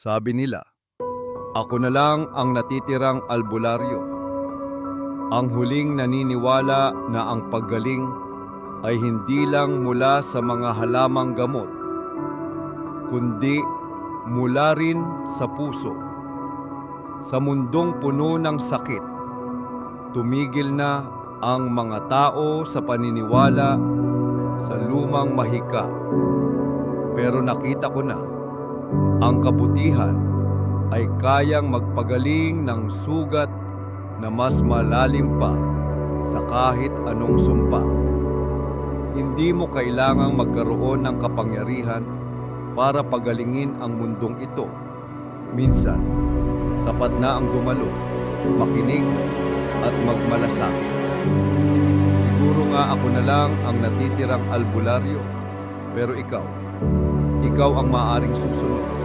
Sabi nila, ako na lang ang natitirang albularyo. Ang huling naniniwala na ang paggaling ay hindi lang mula sa mga halamang gamot, kundi mula rin sa puso. Sa mundong puno ng sakit, tumigil na ang mga tao sa paniniwala sa lumang mahika. Pero nakita ko na ang kabutihan ay kayang magpagaling ng sugat na mas malalim pa sa kahit anong sumpa. Hindi mo kailangang magkaroon ng kapangyarihan para pagalingin ang mundong ito. Minsan, sapat na ang dumalo, makinig at magmalasakit. Siguro nga ako na lang ang natitirang albularyo, pero ikaw ang maaaring susunod.